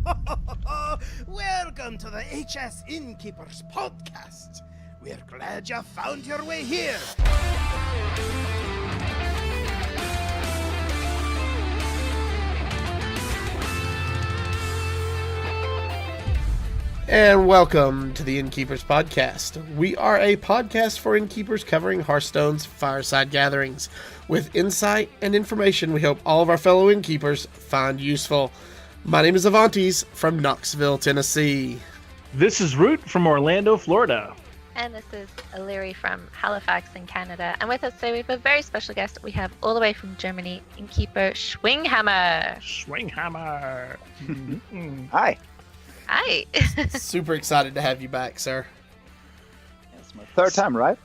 Welcome to the HS Innkeepers podcast. We're glad you found your way here. And welcome to the Innkeepers podcast. We are a podcast for innkeepers covering Hearthstone's fireside gatherings with insight and information we hope all of our fellow innkeepers find useful. My name is Avantes from Knoxville, Tennessee. This is Root from Orlando, Florida. And this is Illyri from Halifax in Canada. And with us today we have a very special guest we have all the way from Germany, Innkeeper Schwinghammer. Schwinghammer. Hi. Hi. Super excited to have you back, sir. It's my third time, right?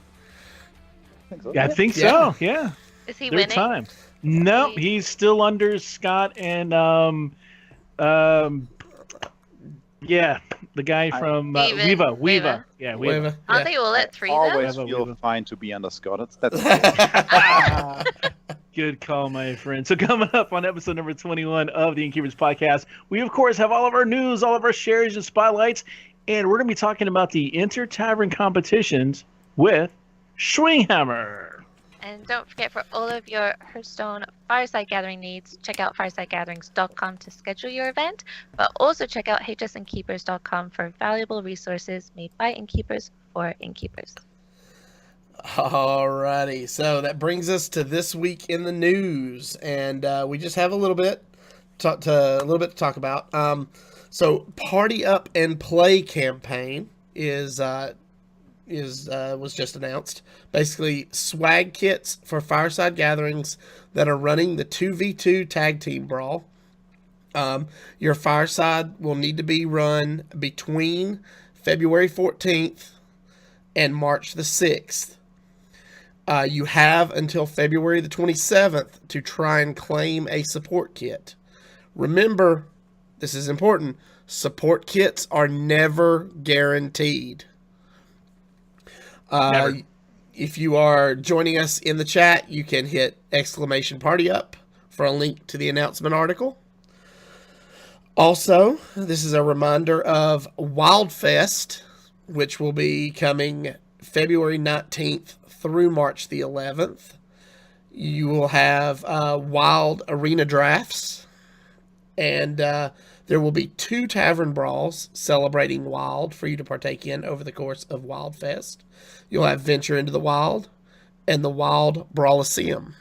I think so. Yeah. Is he Third winning? time. No, he's still under Scott and the guy from Weeva. Yeah, Weeva. Aren't they all at 3 though? Always though? feel fine to be under Scott. That's Good call, my friend. So coming up on episode number 21 of the Innkeepers podcast, we of course have all of our news, all of our shares and spotlights, and we're going to be talking about the Inter-Tavern competitions with Schwinghammer. And don't forget, for all of your Hearthstone Fireside Gathering needs, check out firesidegatherings.com to schedule your event, but also check out hsinnkeepers.com for valuable resources made by innkeepers for innkeepers. Alrighty, so that brings us to this week in the news, and we just have a little bit to talk about. So, Party Up and Play campaign was just announced. Basically, swag kits for fireside gatherings that are running the 2v2 tag team brawl. Your fireside will need to be run between February 14th and March the 6th. You have until February the 27th to try and claim a support kit. Remember, this is important, support kits are never guaranteed. If you are joining us in the chat, you can hit !party up for a link to the announcement article. Also, this is a reminder of Wildfest, which will be coming February 19th through March the 11th. You will have Wild Arena Drafts, and there will be 2 Tavern Brawls celebrating Wild for you to partake in over the course of Wildfest. You'll have Venture into the Wild and the Wild Brawliseum.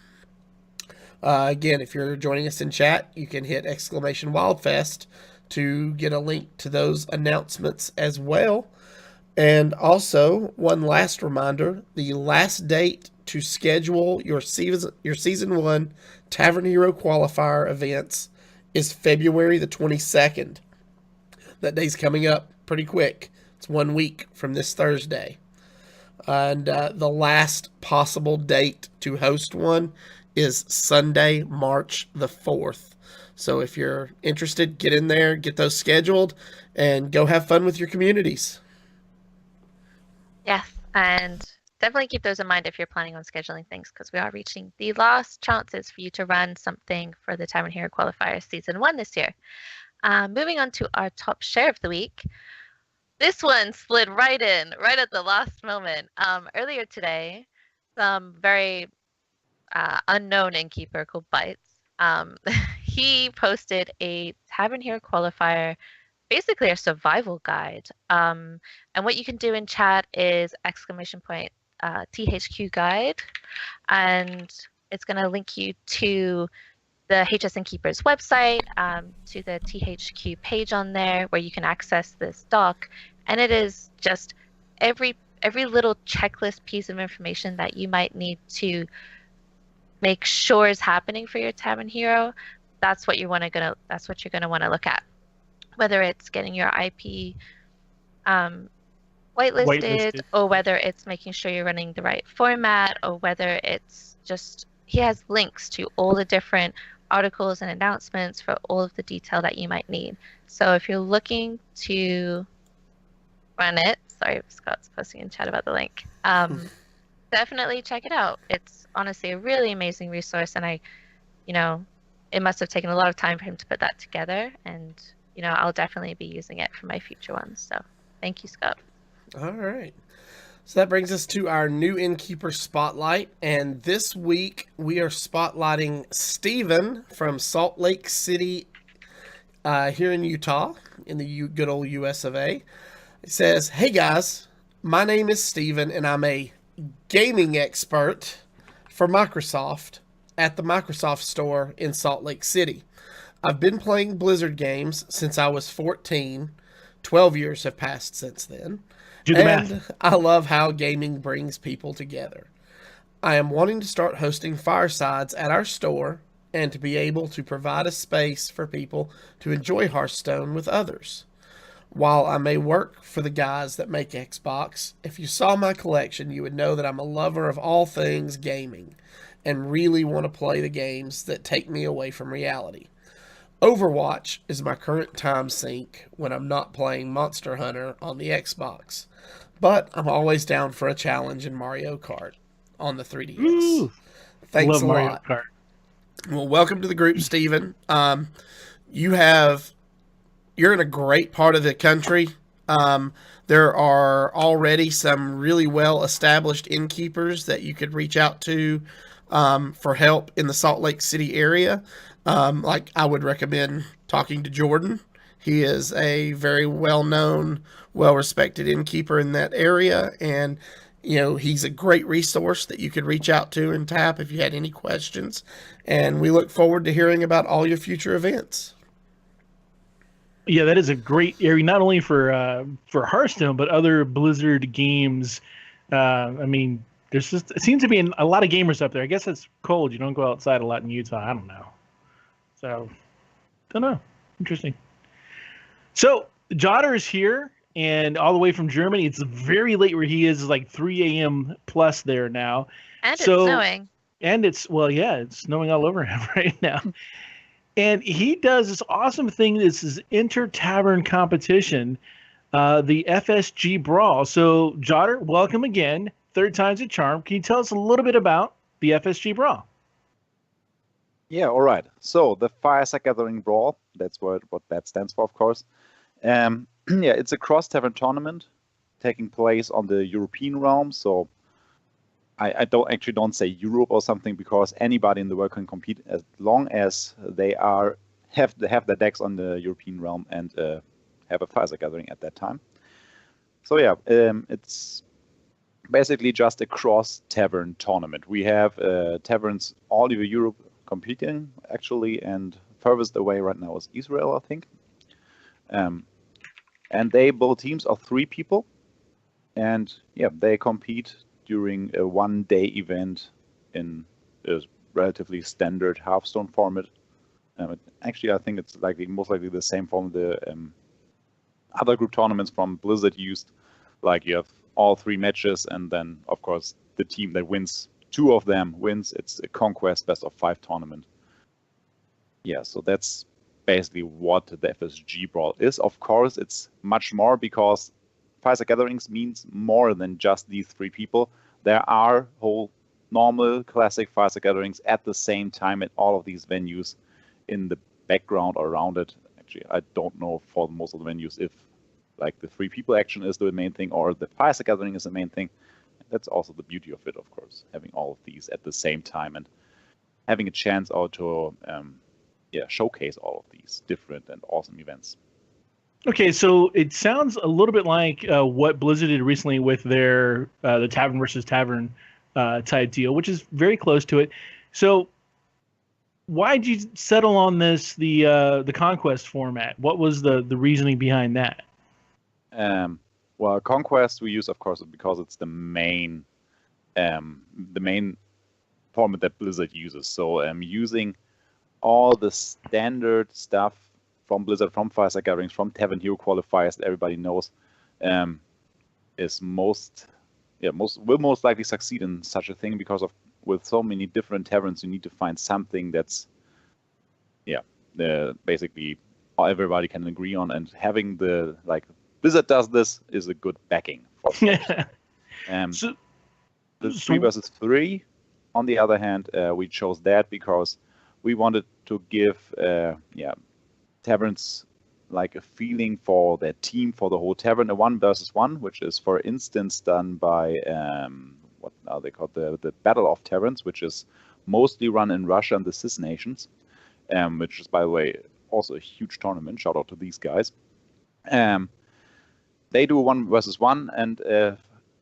Again, if you're joining us in chat, you can hit !Wildfest to get a link to those announcements as well. And also, one last reminder, the last date to schedule your Season 1 Tavern Hero Qualifier events is February the 22nd. That day's coming up pretty quick. It's 1 week from this Thursday. And the last possible date to host one is Sunday, March the 4th. So if you're interested, get in there, get those scheduled, and go have fun with your communities. Yes, and definitely keep those in mind if you're planning on scheduling things, because we are reaching the last chances for you to run something for the Tavern Hero Qualifier Season 1 this year. Moving on to our top share of the week. This one slid right in, right at the last moment. Earlier today, some very unknown innkeeper called Bites, he posted a Tavern Hero Qualifier, basically a survival guide. And what you can do in chat is !THQ guide, and it's going to link you to the HS Innkeepers website, to the THQ page on there where you can access this doc, and it is just every little checklist piece of information that you might need to make sure is happening for your Tavern Hero. That's what you're gonna want to look at. Whether it's getting your IP whitelisted, or whether it's making sure you're running the right format, or whether it's just, he has links to all the different articles and announcements for all of the detail that you might need. So if you're looking to run it, sorry, Scott's posting in chat about the link, definitely check it out. It's honestly a really amazing resource, and it must have taken a lot of time for him to put that together, and I'll definitely be using it for my future ones. So thank you, Scott. All right. So that brings us to our new Innkeeper Spotlight. And this week we are spotlighting Steven from Salt Lake City here in Utah, in the good old US of A. It says, "Hey guys, my name is Steven and I'm a gaming expert for Microsoft at the Microsoft store in Salt Lake City. I've been playing Blizzard games since I was 14. 12 years have passed since then. Do the math. I love how gaming brings people together. I am wanting to start hosting firesides at our store and to be able to provide a space for people to enjoy Hearthstone with others. While I may work for the guys that make Xbox, if you saw my collection, you would know that I'm a lover of all things gaming and really want to play the games that take me away from reality. Overwatch is my current time sink when I'm not playing Monster Hunter on the Xbox, but I'm always down for a challenge in Mario Kart on the 3DS. Ooh, Thanks love a Mario lot. Kart. Well, welcome to the group, Steven. You're in a great part of the country. There are already some really well-established innkeepers that you could reach out to for help in the Salt Lake City area. Like I would recommend talking to Jordan. He is a very well-known, well-respected innkeeper in that area, and he's a great resource that you could reach out to and tap if you had any questions. And we look forward to hearing about all your future events. Yeah, that is a great area, not only for Hearthstone, but other Blizzard games. It seems to be a lot of gamers up there. I guess it's cold. You don't go outside a lot in Utah. I don't know. So, don't know. Interesting. So, Jotter is here, and all the way from Germany. It's very late where he is. It's like 3 a.m. plus there now. And it's snowing. And it's snowing all over him right now. And he does this awesome thing. This is Inter-Tavern competition, the FSGBrawl. So, Jotter, welcome again. Third time's a charm. Can you tell us a little bit about the FSGBrawl? Yeah, all right. So the Fireside Gathering Brawl, that's what that stands for, of course. It's a cross-tavern tournament taking place on the European realm. So I don't say Europe or something, because anybody in the world can compete as long as they have their decks on the European realm and have a Fireside Gathering at that time. So it's basically just a cross-tavern tournament. We have taverns all over Europe competing, actually, and furthest away right now is Israel, I think. And both teams are 3 people, and they compete during a 1-day event in a relatively standard Hearthstone format. Actually, I think it's most likely the same from the other group tournaments from Blizzard used. Like you have all 3 matches, and then of course the team that wins 2 of them wins. It's a Conquest best of 5 tournament. Yeah, so that's basically what the FSGBrawl is. Of course, it's much more, because Fireside Gatherings means more than just these 3 people. There are whole normal classic Fireside Gatherings at the same time at all of these venues in the background or around it. Actually, I don't know for most of the venues if the 3 people action is the main thing or the Fireside Gathering is the main thing. That's also the beauty of it, of course, having all of these at the same time and having a chance to showcase all of these different and awesome events. Okay, so it sounds a little bit like what Blizzard did recently with their the Tavern versus Tavern type deal, which is very close to it. So why did you settle on the Conquest format? What was the reasoning behind that? Well, Conquest we use, of course, because it's the main format that Blizzard uses. So using all the standard stuff from Blizzard, from Fireside Gatherings, from Tavern Hero qualifiers that everybody knows, is most likely succeed in such a thing, because with so many different taverns, you need to find something that's basically everybody can agree on, and having Blizzard does this is a good backing for it. The 3 versus 3, on the other hand, we chose that because we wanted to give taverns like a feeling for their team, for the whole tavern, a 1-versus-1, which is, for instance, done by what are they called, the Battle of Taverns, which is mostly run in Russia and the CIS nations, which is, by the way, also a huge tournament. Shout out to these guys. They do 1-versus-1, and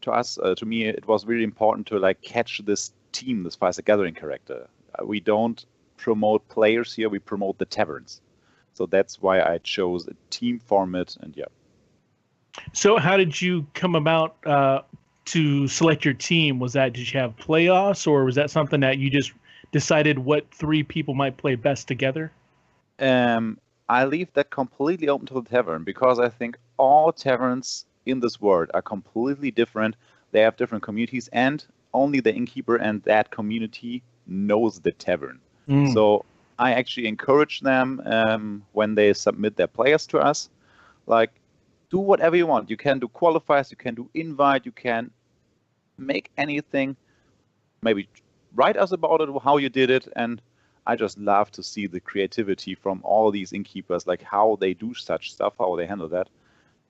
to me, it was really important to like catch this team, this Fires the Gathering character. We don't promote players here; we promote the taverns. So that's why I chose a team format, and yeah. So how did you come about to select your team? Did you have playoffs, or was that something that you just decided what 3 people might play best together? I leave that completely open to the tavern, because I think all taverns in this world are completely different. They have different communities, and only the innkeeper and that community knows the tavern. So I actually encourage them when they submit their players to us, like, do whatever you want. You can do qualifiers, you can do invite, you can make anything. Maybe write us about it, how you did it, and I just love to see the creativity from all these innkeepers, like how they do such stuff, how they handle that.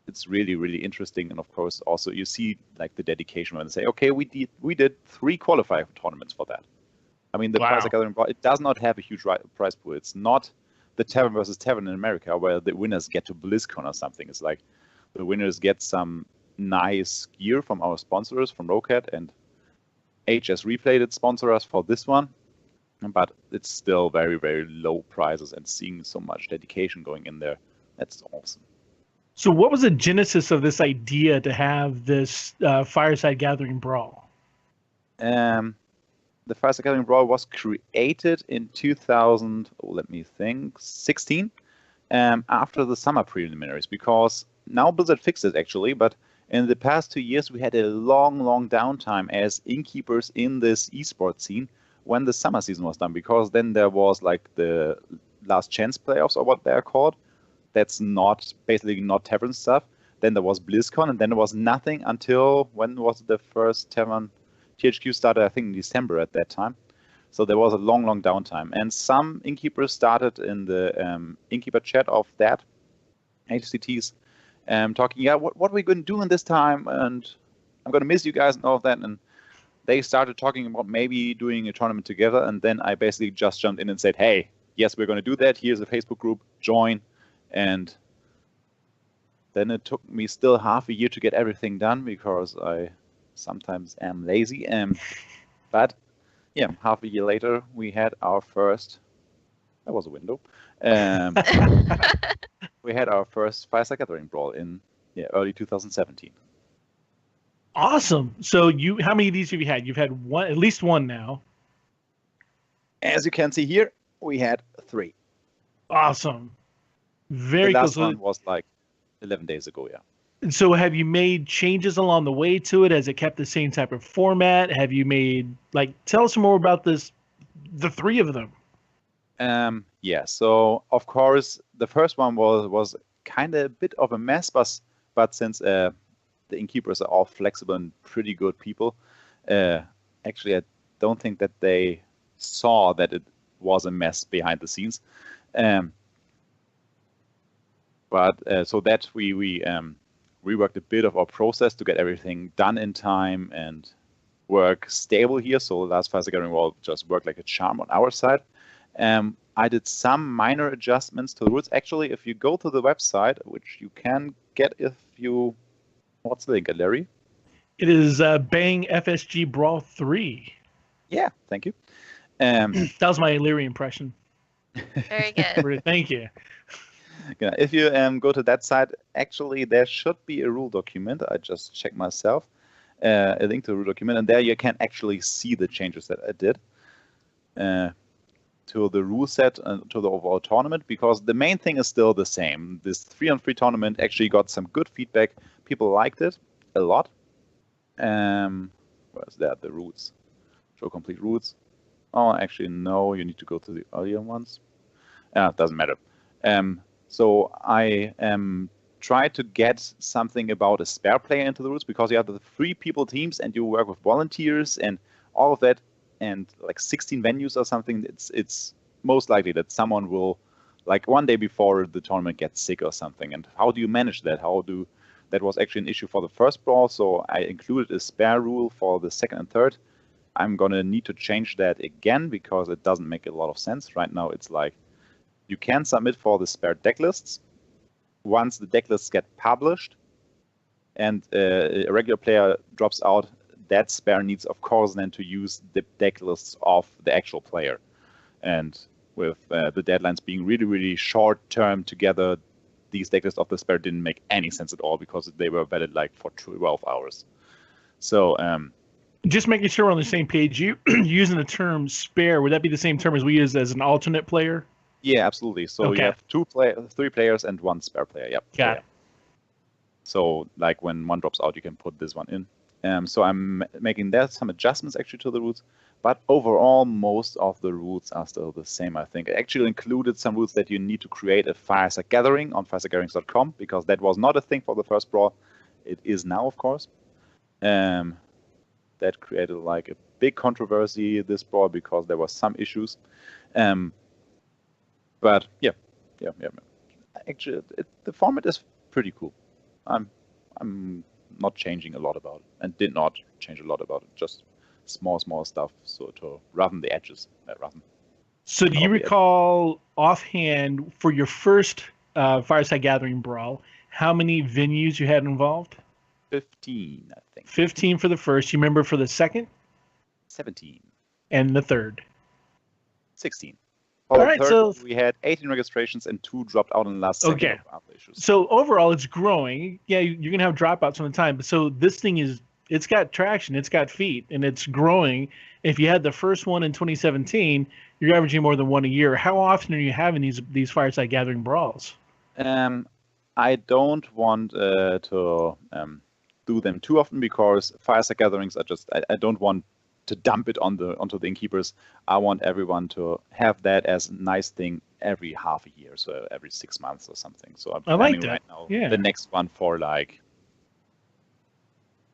It's really, really interesting, and of course, also you see like the dedication when they say, okay, we did 3 qualifier tournaments for that. I mean, the Fires the Gathering Brawl, it does not have a huge prize pool. It's not the Tavern versus Tavern in America, where the winners get to BlizzCon or something. It's like the winners get some nice gear from our sponsors, from Rocat, and HS Replay did sponsor us for this one. But it's still very, very low prizes, and seeing so much dedication going in there, that's awesome. So what was the genesis of this idea to have this Fireside Gathering Brawl? The Fireside Gathering Brawl was created in 2016, after the summer preliminaries, because now Blizzard fixed it actually, but in the past 2 years we had a long, long downtime as innkeepers in this esports scene when the summer season was done, because then there was like the last chance playoffs, or what they're called. That's basically not tavern stuff. Then there was BlizzCon, and then there was nothing until, when was the first tavern? THQ started, I think, in December at that time. So there was a long, long downtime. And some innkeepers started in the innkeeper chat of that HCTs talking, yeah, what are we going to do in this time? And I'm going to miss you guys and all of that. And they started talking about maybe doing a tournament together. And then I basically just jumped in and said, hey, yes, we're going to do that. Here's a Facebook group, join. And then it took me still half a year to get everything done, because I sometimes am lazy. But yeah, half a year later, we had our first. That was a window. We had our first Fireside Gathering Brawl in early 2017. Awesome. So how many of these have you had? You've had one, at least one now. As you can see here, we had 3. Awesome. Very cool. The cool. last one was like 11 days ago, yeah. So have you made changes along the way to it? Has it kept the same type of format? Have you made, tell us more about the 3 of them. Yeah, so of course, the first one was kind of a bit of a mess, but since the innkeepers are all flexible and pretty good people, actually, I don't think that they saw that it was a mess behind the scenes. So that we reworked a bit of our process to get everything done in time and work stable here. So last Fireside Gathering Brawl just worked like a charm on our side. I did some minor adjustments to the rules. Actually, if you go to the website, which you can get if you... What's the link, Larry? It is Bang FSGBrawl 3. Yeah, thank you. That was my Larry impression. Very good. Thank you. Yeah, if you go to that site, actually there should be a rule document. I just checked myself, a link to the rule document, and there you can actually see the changes that I did to the rule set and to the overall tournament, because the main thing is still the same. This 3-on-3 tournament actually got some good feedback. People liked it a lot. Where's that? The rules. Show complete rules. Oh, actually, no, you need to go to the earlier ones. It doesn't matter. So I tried to get something about a spare player into the rules, because you have the 3-people teams and you work with volunteers and all of that, and like 16 venues or something. It's most likely that someone will like one day before the tournament gets sick or something. And how do you manage that? That was actually an issue for the first brawl, so I included a spare rule for the second and third. I'm gonna need to change that again because it doesn't make a lot of sense. Right now it's like you can submit for the spare deck lists. Once the deck lists get published and a regular player drops out, that spare needs, of course, then to use the deck lists of the actual player. And with the deadlines being really, really short term together, these deck lists of the spare didn't make any sense at all because they were valid like for 12 hours. So just making sure we're on the same page. You using the term spare, would that be the same term as we use as an alternate player? Yeah, absolutely. So Okay. you have 3 players and 1 spare player. Yep. Got it. So like when one drops out, you can put this one in. So I'm making there some adjustments actually to the rules, but overall most of the rules are still the same. I think I actually included some rules that you need to create a Fireside Gathering on firesidegatherings.com because that was not a thing for the first brawl. It is now, of course. That created like a big controversy this brawl because there were some issues. But yeah. Actually, the format is pretty cool. I'm not changing a lot about it, and did not change a lot about it. Just small stuff, so to roughen the edges. So do you recall offhand for your first Fireside Gathering brawl, how many venues you had involved? 15, I think. 15 for the first. You remember for the second? 17. And the third? 16. All right, so we had 18 registrations and 2 dropped out in the last second of other issues. So overall, it's growing. Yeah, you're gonna have dropouts on the time, but so this thing it's got traction, it's got feet, and it's growing. If you had the first one in 2017, you're averaging more than one a year. How often are you having these Fireside Gathering brawls? I don't want to do them too often because Fireside Gatherings are just I don't want to dump it onto the Innkeepers. I want everyone to have that as a nice thing every half a year, so every 6 months or something. So I'm planning right now the next one for like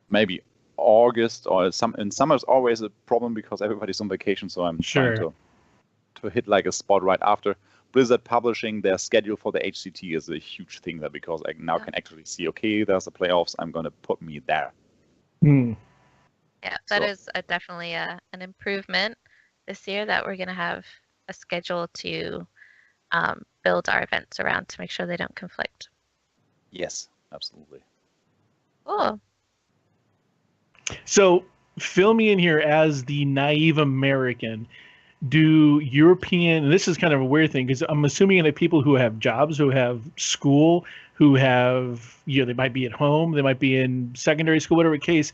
maybe August or in summer is always a problem because everybody's on vacation. So I'm trying to hit like a spot right after. Blizzard publishing their schedule for the HCT is a huge thing there because I now can actually see, okay, there's the playoffs. I'm going to put me there. Yeah, that is definitely an improvement this year that we're going to have a schedule to build our events around to make sure they don't conflict. Yes, absolutely. Cool. So fill me in here as the naive American. Do European, and this is kind of a weird thing because I'm assuming that people who have jobs, who have school, who have, they might be at home, they might be in secondary school, whatever case.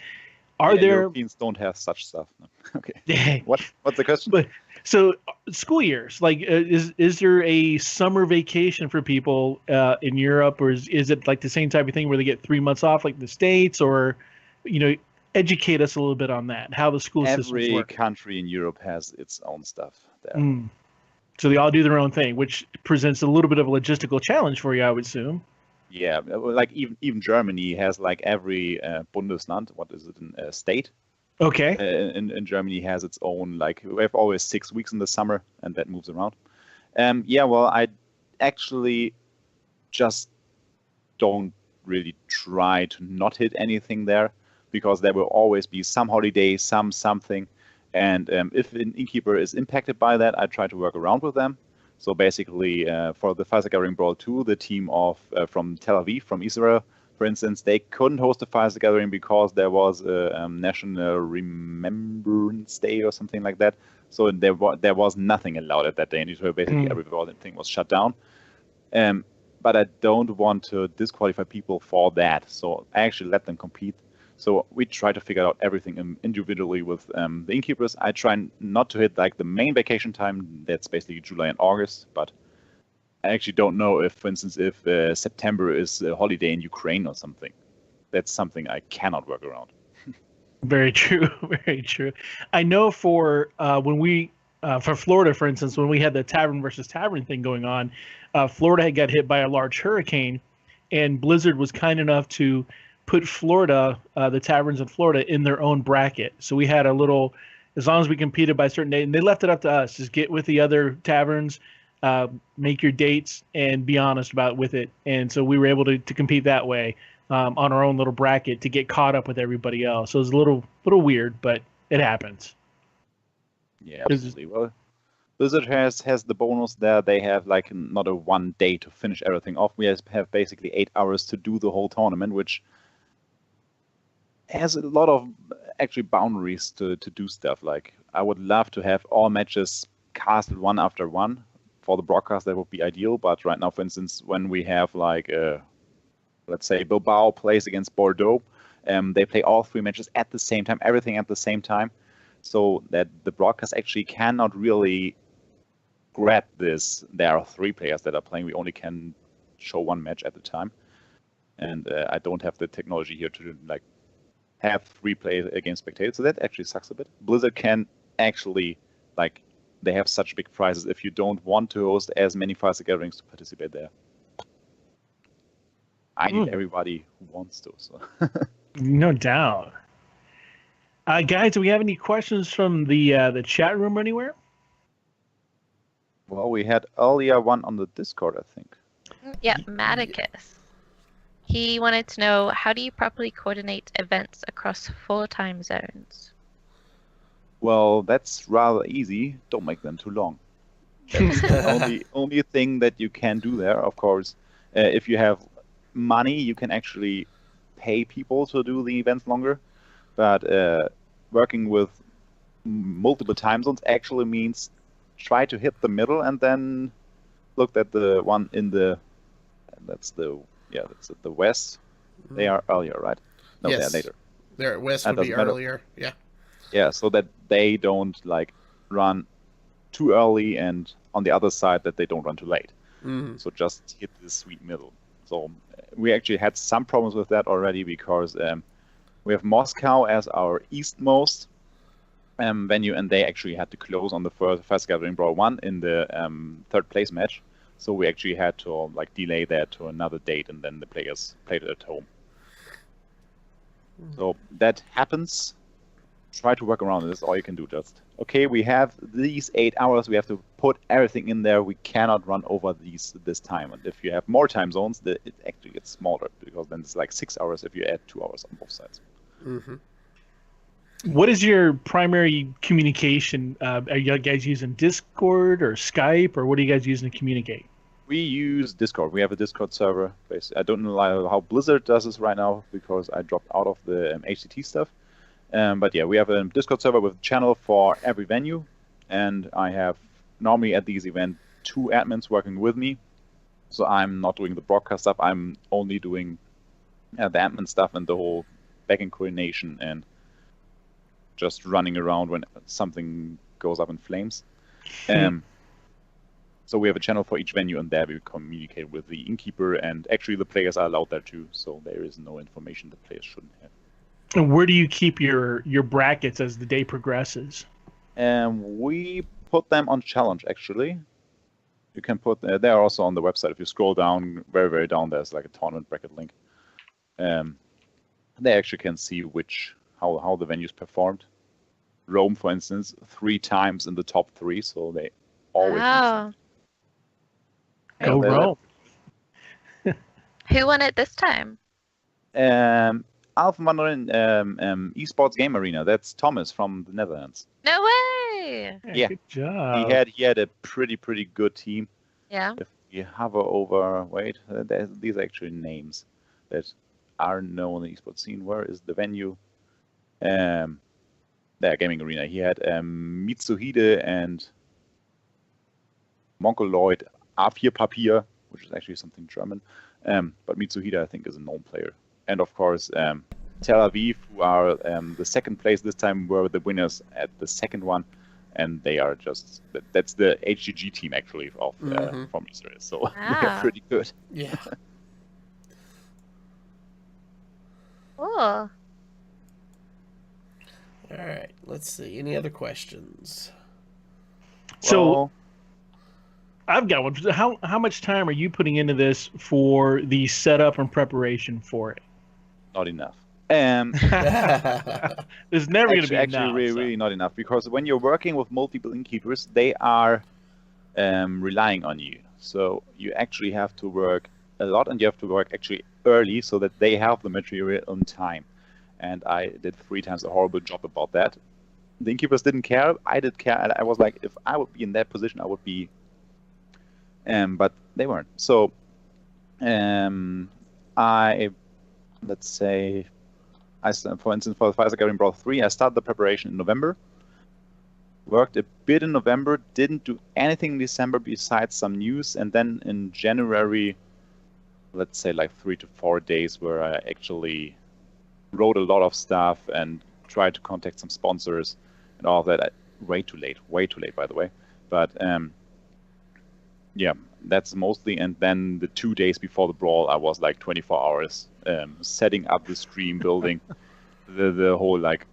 Europeans don't have such stuff. No. Okay. What's the question? So school years, like, is there a summer vacation for people in Europe, or is it like the same type of thing where they get 3 months off, like the States, or, educate us a little bit on that, how the school systems work. Every country in Europe has its own stuff there. So they all do their own thing, which presents a little bit of a logistical challenge for you, I would assume. Yeah, like even Germany has like every Bundesland, what is it, in state? Okay. In Germany has its own, like, we have always 6 weeks in the summer, and that moves around. Well, I actually just don't really try to not hit anything there, because there will always be some holiday, something. And if an Innkeeper is impacted by that, I try to work around with them. So basically, for the Fireside Gathering Brawl 2, the team from Tel Aviv, from Israel, for instance, they couldn't host a Fireside Gathering because there was a National Remembrance Day or something like that. So there was nothing allowed at that day, and so basically everything was shut down. But I don't want to disqualify people for that, so I actually let them compete. So we try to figure out everything individually with the Innkeepers. I try not to hit like the main vacation time, that's basically July and August, but I actually don't know if, for instance, if September is a holiday in Ukraine or something. That's something I cannot work around. Very true, very true. I know for for Florida, for instance, when we had the Tavern versus Tavern thing going on, Florida had got hit by a large hurricane, and Blizzard was kind enough to put Florida, the taverns in Florida, in their own bracket. So we had a little, as long as we competed by a certain date, and they left it up to us, just get with the other taverns, make your dates and be honest with it. And so we were able to compete that way on our own little bracket to get caught up with everybody else. So it was a little weird, but it happens. Yeah, absolutely. Well, Blizzard has the bonus there. They have like not a 1 day to finish everything off. We have basically 8 hours to do the whole tournament, which has a lot of actually boundaries to do stuff. Like I would love to have all matches casted one after one. For the broadcast, that would be ideal. But right now, for instance, when we have like, let's say Bilbao plays against Bordeaux, they play all 3 matches at the same time, everything at the same time, so that the broadcast actually cannot really grab this. There are 3 players that are playing. We only can show 1 match at a time, and I don't have the technology here to like have 3 play against spectators. So that actually sucks a bit. Blizzard can actually like. They have such big prizes if you don't want to host as many Fireside Gatherings to participate there. I need everybody who wants to. So. No doubt. Guys, do we have any questions from the chat room or anywhere? Well, we had earlier one on the Discord, I think. Yeah, Maticus. He wanted to know, how do you properly coordinate events across 4 time zones? Well, that's rather easy. Don't make them too long. That's the only thing that you can do there, of course. If you have money, you can actually pay people to do the events longer. But working with multiple time zones actually means try to hit the middle and then look at the one in the that's at the west. They are earlier, right? No, yes. they're later. They're west would be earlier. Yeah. Yeah, so that they don't like run too early, and on the other side that they don't run too late. Mm-hmm. So just hit the sweet middle. So we actually had some problems with that already because we have Moscow as our eastmost venue, and they actually had to close on the first Gathering Brawl 1 in the 3rd place match. So we actually had to like delay that to another date, and then the players played it at home. So that happens. Try to work around it. That's all you can do. Just okay. We have these 8 hours. We have to put everything in there. We cannot run over this time. And if you have more time zones, it actually gets smaller because then it's like 6 hours if you add 2 hours on both sides. Mm-hmm. What is your primary communication? Are you guys using Discord or Skype, or what are you guys using to communicate? We use Discord. We have a Discord server. I don't know how Blizzard does this right now because I dropped out of the HCT stuff. But yeah, we have a Discord server with a channel for every venue, and I have normally at these events 2 admins working with me. So I'm not doing the broadcast stuff. I'm only doing the admin stuff and the whole backend coordination and just running around when something goes up in flames. So we have a channel for each venue, and there we communicate with the Innkeeper, and actually the players are allowed there too. So there is no information the players shouldn't have. And where do you keep your brackets as the day progresses? We put them on challenge, actually. You can put they are also on the website. If you scroll down, very, very down, there's like a tournament bracket link. They actually can see how the venues performed. Rome, for instance, 3 times in the top 3, so they always. Wow. Go Rome. Who won it this time? Alpha Mandarin Esports Game Arena. That's Thomas from the Netherlands. No way. Yeah. Good job. He had a pretty good team. Yeah. If you hover over, these are actually names that are known in the esports scene. Where is the venue? There, Gaming Arena. He had Mitsuhide and Mongoloid A4 Papier, which is actually something German. But Mitsuhide, I think, is a known player. And of course, Tel Aviv, who are the 2nd place this time, were the winners at the 2nd one. And they are that's the HGG team, actually, from Israel. So they're pretty good. Yeah. Cool. All right. Let's see. Any other questions? So I've got one. How much time are you putting into this for the setup and preparation for it? Not enough. There's never going to be enough. Actually, really not enough, because when you're working with multiple Innkeepers, they are relying on you. So you actually have to work a lot, and you have to work actually early so that they have the material on time. And I did 3 times a horrible job about that. The Innkeepers didn't care. I did care, and I was like, if I would be in that position, I would be. But they weren't. So let's say, for instance, for the FSGBrawl 3, I started the preparation in November. Worked a bit in November, didn't do anything in December besides some news, and then in January, let's say like 3 to 4 days where I actually wrote a lot of stuff and tried to contact some sponsors and all of that. Way too late, by the way. But yeah, that's mostly. And then the 2 days before the brawl, I was like 24 hours setting up the stream, building the whole like.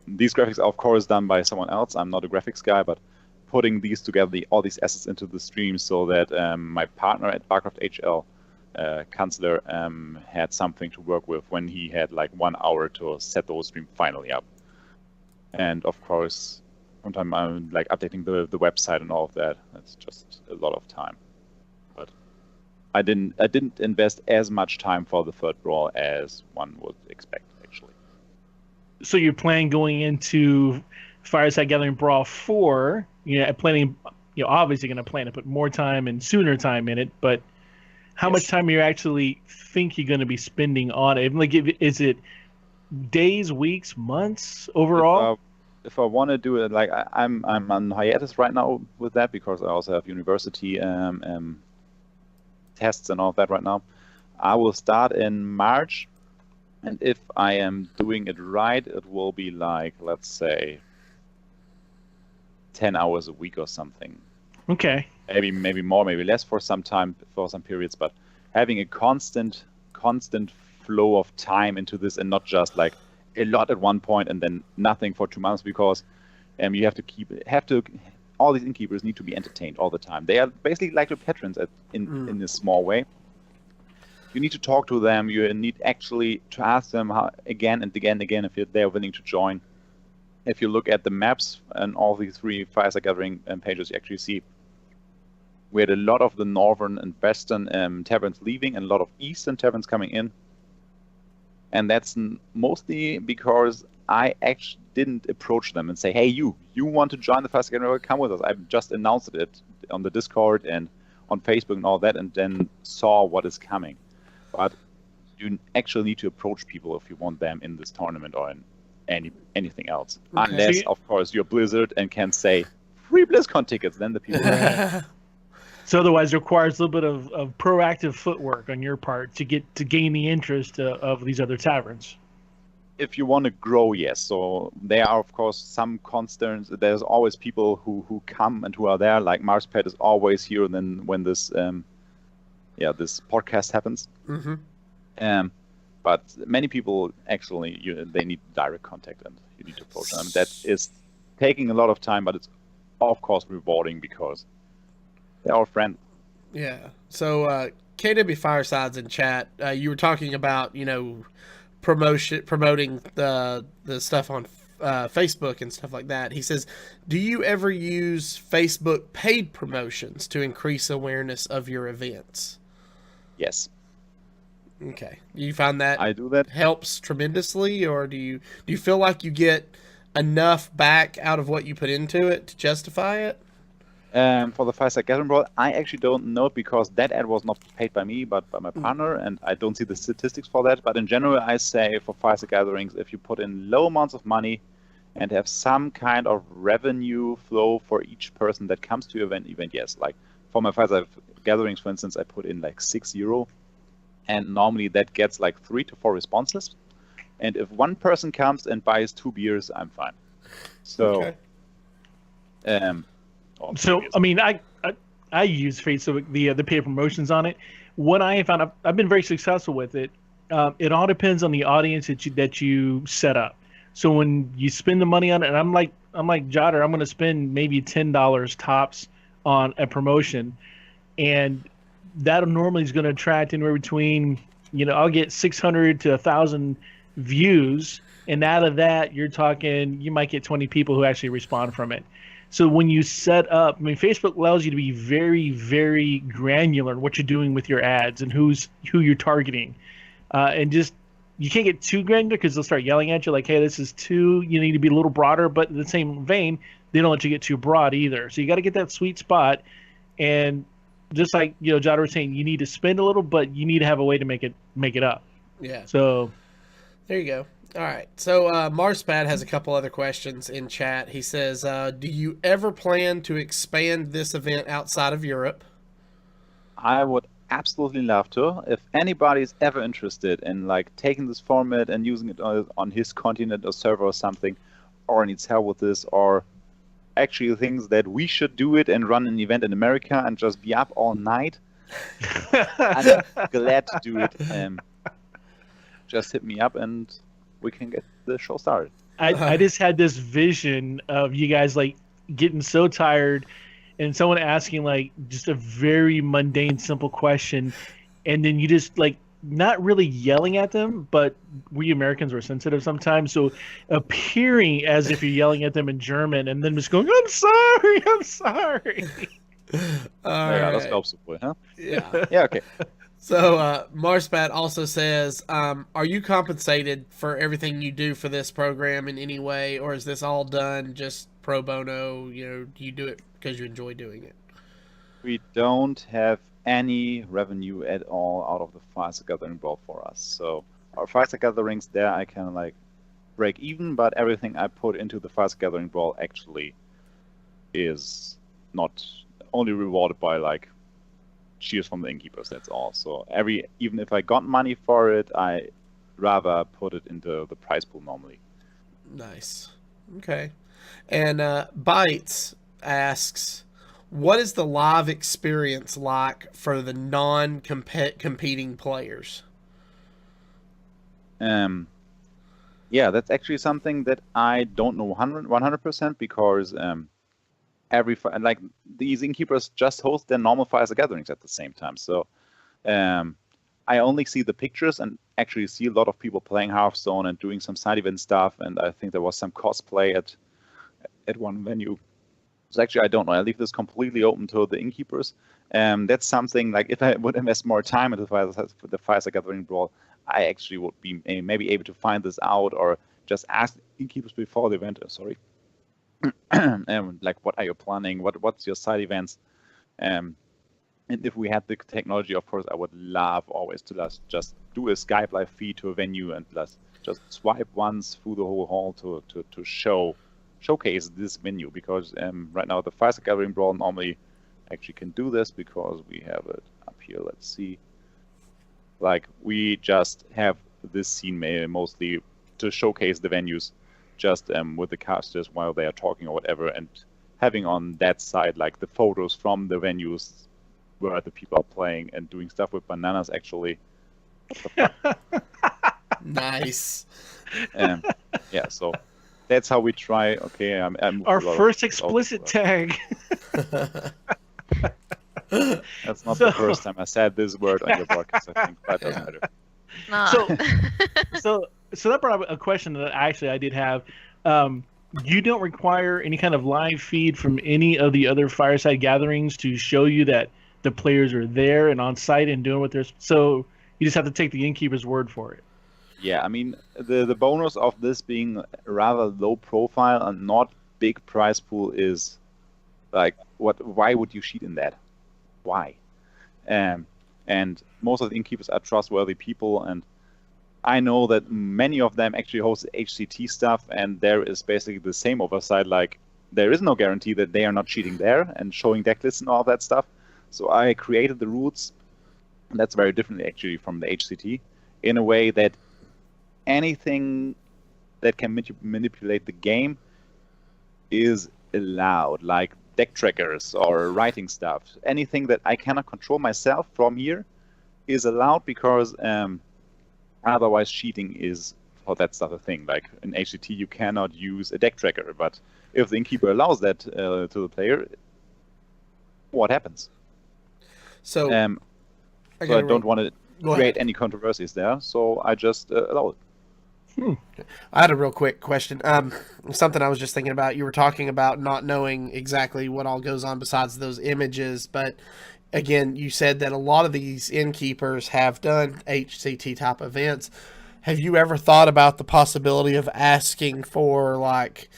These graphics are of course done by someone else. I'm not a graphics guy, but putting these together, all these assets into the stream so that my partner at Warcraft HL, Kanzler, had something to work with when he had like 1 hour to set the whole stream finally up. And of course, sometimes I'm like updating the website and all of that. That's just a lot of time. But I didn't invest as much time for the third brawl as one would expect. So you're planning going into Fireside Gathering Brawl 4, planning, obviously going to plan to put more time and sooner time in it, but how much time you actually think you're going to be spending on it? Like, is it days, weeks, months overall? If I want to do it, like I'm on hiatus right now with that because I also have university tests and all of that right now. I will start in March. And if I am doing it right, it will be like, let's say, 10 hours a week or something. Okay. Maybe more, maybe less for some time, for some periods, but having a constant flow of time into this and not just like a lot at one point and then nothing for 2 months because you have to all these innkeepers need to be entertained all the time. They are basically like your patrons in a small way. You need to talk to them. You need actually to ask them again and again if they are willing to join. If you look at the maps and all these 3 Fireside Gathering pages, you actually see we had a lot of the northern and western taverns leaving and a lot of eastern taverns coming in. And that's mostly because I actually didn't approach them and say, hey, you want to join the Fireside Gathering? Come with us. I just announced it on the Discord and on Facebook and all that, and then saw what is coming. But you actually need to approach people if you want them in this tournament or in anything else. Okay. Unless, of course, you're Blizzard and can say, free BlizzCon tickets, then the people So otherwise it requires a little bit of proactive footwork on your part to gain the interest of these other taverns. If you want to grow, yes. So there are, of course, some constants. There's always people who come and who are there. Like Marspet is always here then when this this podcast happens. Mm-hmm. But many people actually they need direct contact and you need to approach them. That is taking a lot of time, but it's of course rewarding because they're our friend. Yeah. So KW Firesides in chat, you were talking about promoting the stuff on Facebook and stuff like that. He says, do you ever use Facebook paid promotions to increase awareness of your events? Yes. Okay. Do you find that I do that helps tremendously, or do you feel like you get enough back out of what you put into it to justify it? For the Fireside Gathering Brawl, I actually don't know because that ad was not paid by me, but by my partner, and I don't see the statistics for that. But in general, I say for Fireside Gatherings, if you put in low amounts of money and have some kind of revenue flow for each person that comes to your event, yes. Like for my Fireside Gatherings, for instance, I put in like €6, and normally that gets like 3 to 4 responses. And if one person comes and buys 2 beers, I'm fine. So, okay. So I mean, I use Facebook, the paid promotions on it. What I have found, I've been very successful with it. It all depends on the audience that you set up. So when you spend the money on it, and I'm like Jotter, I'm going to spend maybe $10 tops on a promotion, and that normally is going to attract anywhere between, I'll get 600 to 1,000 views, and out of that, you're talking, you might get 20 people who actually respond from it. So when you set up, I mean, Facebook allows you to be very, very granular in what you're doing with your ads and who you're targeting, and just you can't get too granular because they'll start yelling at you like, "Hey, this is too. You need to be a little broader." But in the same vein, they don't let you get too broad either. So you got to get that sweet spot, and just like Jada was saying, you need to spend a little, but you need to have a way to make it up. Yeah. So there you go. All right. So Marspad has a couple other questions in chat. He says, do you ever plan to expand this event outside of Europe? I would absolutely love to. If anybody's ever interested in like taking this format and using it on his continent or server or something, or needs help with this, or actually thinks that we should do it and run an event in America and just be up all night, I'm glad to do it. Just hit me up and we can get the show started. I just had this vision of you guys like getting so tired and someone asking like just a very mundane, simple question, and then you just like not really yelling at them, but we Americans are sensitive sometimes, so appearing as if you're yelling at them in German and then just going, I'm sorry. Das glaubst du wohl, huh? Yeah. Yeah, okay. So Marspat also says, are you compensated for everything you do for this program in any way, or is this all done just pro bono? Do you do it because you enjoy doing it? We don't have any revenue at all out of the Fireside Gathering Brawl for us. So our Fireside Gatherings there I can like break even, but everything I put into the Fireside Gathering Brawl actually is not only rewarded by like cheers from the Innkeepers, that's all. So even if I got money for it, I rather put it into the prize pool normally. Nice. Okay. And Bites asks, what is the live experience like for the non-competing players? Yeah, that's actually something that I don't know 100% because like these Innkeepers just host their normal Fireside Gatherings at the same time. So I only see the pictures and actually see a lot of people playing Hearthstone and doing some side event stuff. And I think there was some cosplay at one venue. So actually, I don't know. I leave this completely open to the Innkeepers. That's something like if I would invest more time into the Fireside Gathering Brawl, I actually would be maybe able to find this out or just ask Innkeepers before the event. Sorry. Like, what are you planning? What's your side events? And if we had the technology, of course, I would love always to just do a Skype live feed to a venue and just swipe once through the whole hall to showcase this venue, because right now the Fireside Gathering Brawl normally actually can do this because we have it up here. Let's see. Like, we just have this scene mostly to showcase the venues just with the casters while they are talking or whatever, and having on that side like the photos from the venues where the people are playing and doing stuff with bananas actually. Nice. Yeah, so that's how we try. Okay, I'm our first explicit tag. That's not the first time I said this word on your podcast, I think, but it doesn't matter. No. So that brought up a question that I did have. You don't require any kind of live feed from any of the other Fireside Gatherings to show you that the players are there and on site and doing what they're. So you just have to take the Innkeeper's word for it. Yeah, I mean the bonus of this being rather low profile and not big prize pool is like why would you cheat in that? Why? And most of the Innkeepers are trustworthy people, and I know that many of them actually host HCT stuff, and there is basically the same oversight. Like, there is no guarantee that they are not cheating there and showing deck lists and all that stuff. So I created the rules, and that's very different actually from the HCT, in a way that anything that can manipulate the game is allowed, like deck trackers or writing stuff. Anything that I cannot control myself from here is allowed, because otherwise cheating is, oh, that's not a thing. Like in HCT, you cannot use a deck tracker, but if the Innkeeper allows that to the player, what happens? So, I don't want to create any controversies there, so I just allow it. I had a real quick question. Something I was just thinking about. You were talking about not knowing exactly what all goes on besides those images, but again, you said that a lot of these innkeepers have done HCT type events. Have you ever thought about the possibility of asking for like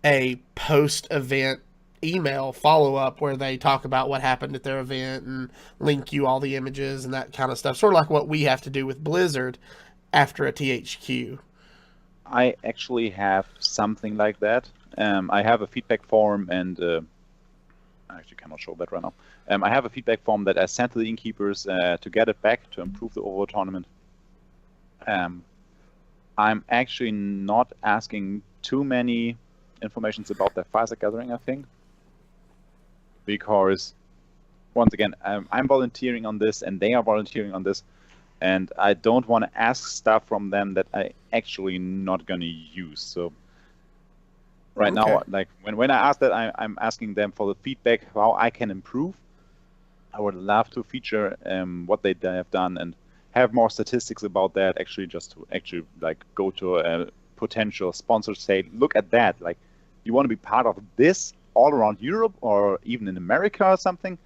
a post-event email follow-up where they talk about what happened at their event and link you all the images and that kind of stuff? Sort of like what we have to do with Blizzard after a THQ. I actually have something like that. I have a feedback form, and I actually cannot show that right now. I have a feedback form that I sent to the Innkeepers to get it back to improve the overall tournament. I'm actually not asking too many informations about the Pfizer gathering, I think, because once again, I'm volunteering on this, and they are volunteering on this. And I don't want to ask stuff from them that I actually not going to use. So right now, like when I ask that, I'm asking them for the feedback, how I can improve. I would love to feature what they have done and have more statistics about that. Actually, just to actually like go to a potential sponsor, say, look at that. Like, you want to be part of this all around Europe or even in America or something.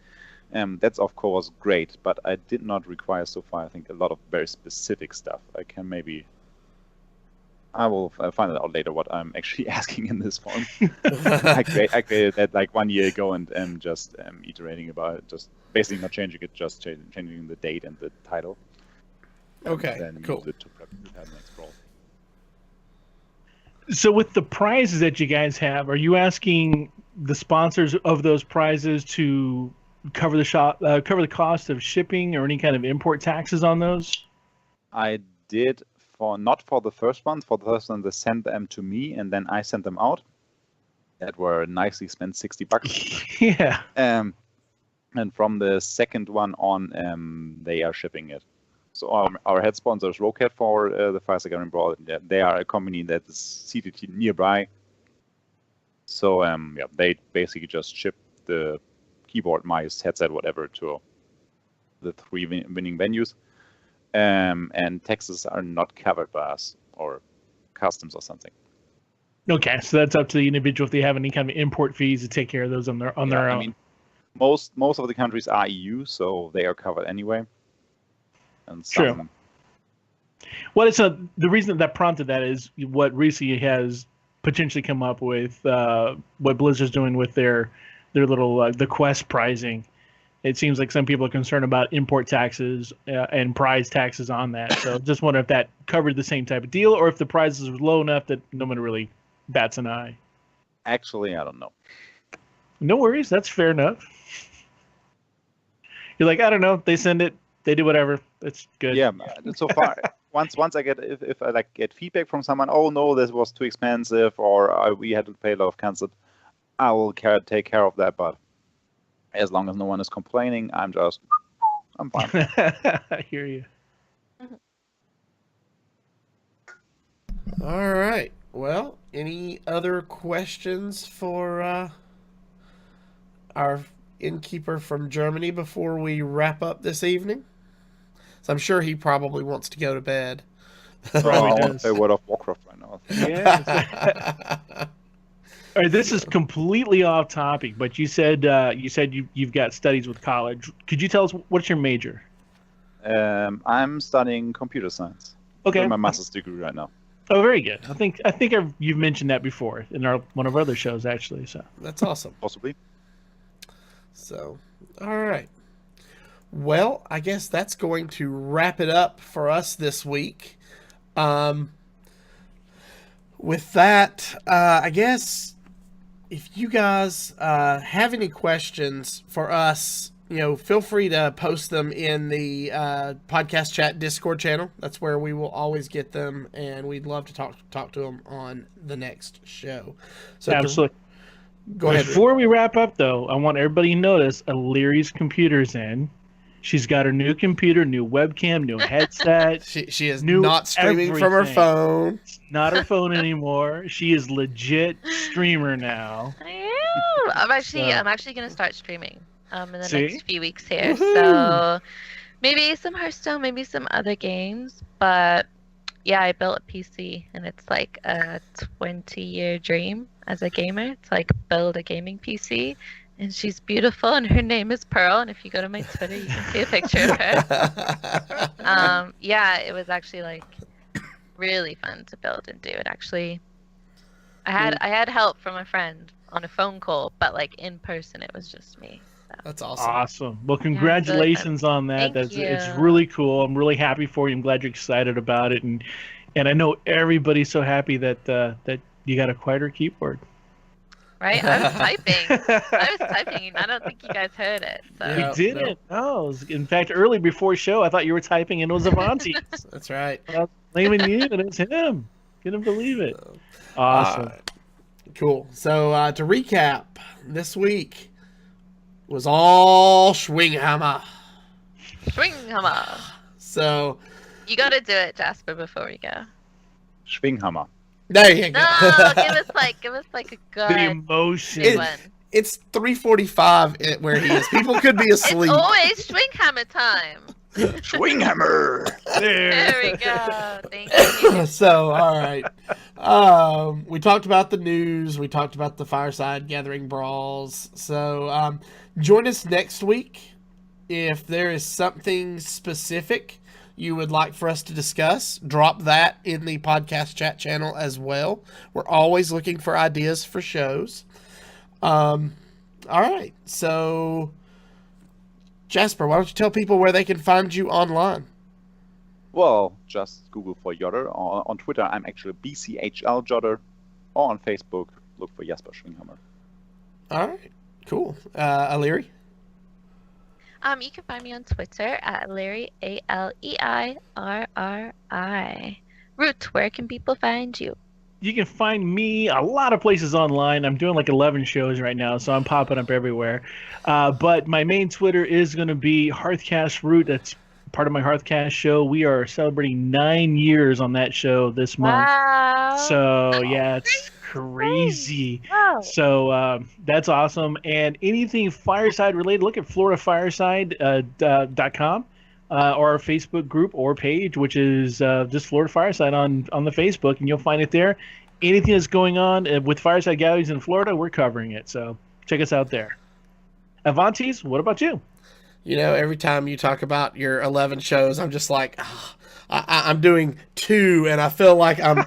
That's of course great, but I did not require so far, I think, a lot of very specific stuff. I will find it out later what I'm actually asking in this form. I created that like 1 year ago and just iterating about it, just basically not changing it, just changing the date and the title. Okay, and then cool. Use it to prepare the next brawl. So with the prizes that you guys have, are you asking the sponsors of those prizes to cover the cost of shipping or any kind of import taxes on those? I did not for the first one. For the first one, they sent them to me, and then I sent them out. That were nicely spent $60. Yeah. And from the second one on, they are shipping it. So our head sponsor is Rocket for the FSGBrawl. They are a company that is seated nearby. So yeah, they basically just ship the keyboard, mice, headset, whatever, to the 3 winning venues. And taxes are not covered by us or customs or something. Okay, so that's up to the individual if they have any kind of import fees to take care of those on their own. I mean, most of the countries are EU, so they are covered anyway. And some... True. Well, it's the reason that prompted that is what recently has potentially come up with what Blizzard's doing with their little the quest pricing. It seems like some people are concerned about import taxes and prize taxes on that. So just wonder if that covered the same type of deal, or if the prizes were low enough that no one really bats an eye. Actually, I don't know. No worries, that's fair enough. You're like, I don't know. They send it, they do whatever. It's good. Yeah, so far, once I get if I like get feedback from someone, oh no, this was too expensive, or we had to pay a lot of cancelled, I will take care of that. But as long as no one is complaining, I'm fine. I hear you. All right. Well, any other questions for our innkeeper from Germany before we wrap up this evening? So I'm sure he probably wants to go to bed. I want to play World of Warcraft right now. Yeah. All right, this is completely off topic, but you said you've got studies with college. Could you tell us what's your major? I'm studying computer science. Okay. I'm doing my master's degree right now. Oh, very good. I think you've mentioned that before in one of our other shows, actually. So that's awesome. Possibly. So, all right. Well, I guess that's going to wrap it up for us this week. With that, I guess if you guys have any questions for us, feel free to post them in the podcast chat Discord channel. That's where we will always get them, and we'd love to talk to them on the next show. So absolutely. Go ahead. Before we wrap up, though, I want everybody to notice Illyri's computer's in. She's got her new computer, new webcam, new headset. she is not streaming from her phone. It's not her phone anymore. She is legit streamer now. I am. I'm actually going to start streaming in the next few weeks here. Woohoo! So maybe some Hearthstone, maybe some other games, but yeah, I built a PC, and it's like a 20-year dream as a gamer to like build a gaming PC. And she's beautiful, and her name is Pearl. And if you go to my Twitter, you can see a picture of her. Yeah, it was actually like really fun to build and do. It actually, I had help from a friend on a phone call, but like in person, it was just me. So. That's awesome. Awesome. Well, congratulations on that. Thank you. It's really cool. I'm really happy for you. I'm glad you're excited about it, and I know everybody's so happy that that you got a quieter keyboard. Right? I was typing, and I don't think you guys heard it. So. Yeah. We didn't. No. In fact, early before show, I thought you were typing, and it was Avanti. That's right. I was blaming you, and it's him. Couldn't believe it. Awesome. Cool. So to recap, this week was all Schwinghammer. Schwinghammer. So You got to do it, Jasper, before we go. Schwinghammer. there you go. No, give us like a good The emotion. good one. It's 3:45 where he is. People could be It's asleep. always Schwinghammer time. Schwinghammer! There we go. Thank you. So, all right. We talked about the news. We talked about the Fireside Gathering brawls. So, join us next week if there is something specific you would like for us to discuss. Drop that in the podcast chat channel as well. We're always looking for ideas for shows. All right. So, Jasper, why don't you tell people where they can find you online? Well, just Google for Jodder. On Twitter, I'm actually BCHL Jodder. Or on Facebook, look for Jasper Schwinghammer. All right. Cool. Aliri? You can find me on Twitter at Larry, ALEIRRI. Root, where can people find you? You can find me a lot of places online. I'm doing like 11 shows right now, so I'm popping up everywhere. But my main Twitter is going to be Hearthcast Root. That's part of my Hearthcast show. We are celebrating 9 years on that show this month. Wow. So, yeah, it's crazy. Wow. So that's awesome. And anything Fireside related, look at FloridaFireside.com. Or our Facebook group or page, which is just Florida Fireside on the Facebook, and you'll find it there. Anything that's going on with Fireside Gatherings in Florida, we're covering it. So check us out there. Avantis, what about you? You know, every time you talk about your 11 shows, I'm just like, I'm doing 2, and I feel like I'm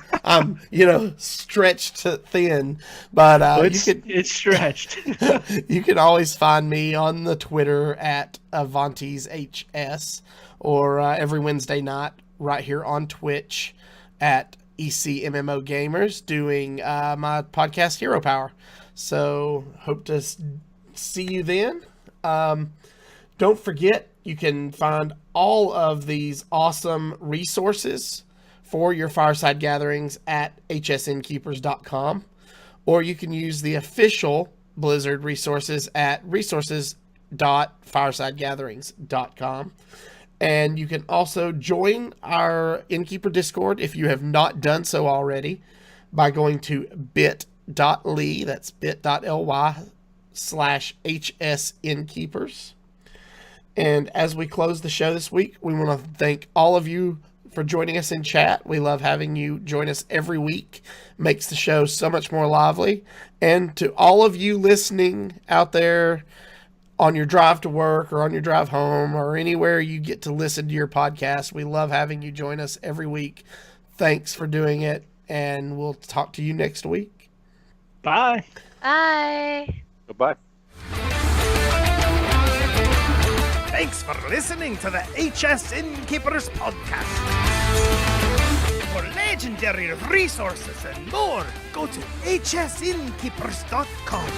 stretched thin. But it's stretched. You can always find me on the Twitter at AvantisHS, or every Wednesday night right here on Twitch at ECMMO Gamers doing my podcast Hero Power. So hope to see you then. Don't forget, you can find all of these awesome resources for your Fireside Gatherings at hsnkeepers.com, or you can use the official Blizzard resources at resources.firesidegatherings.com. And you can also join our Innkeeper Discord if you have not done so already by going to bit.ly, that's bit.ly/HSInnkeepers. And as we close the show this week, we want to thank all of you for joining us in chat. We love having you join us every week. Makes the show so much more lively. And to all of you listening out there on your drive to work or on your drive home or anywhere you get to listen to your podcast, we love having you join us every week. Thanks for doing it, and we'll talk to you next week. Bye. Bye. Goodbye. Thanks for listening to the HS Innkeepers podcast. For legendary resources and more, go to hsinnkeepers.com.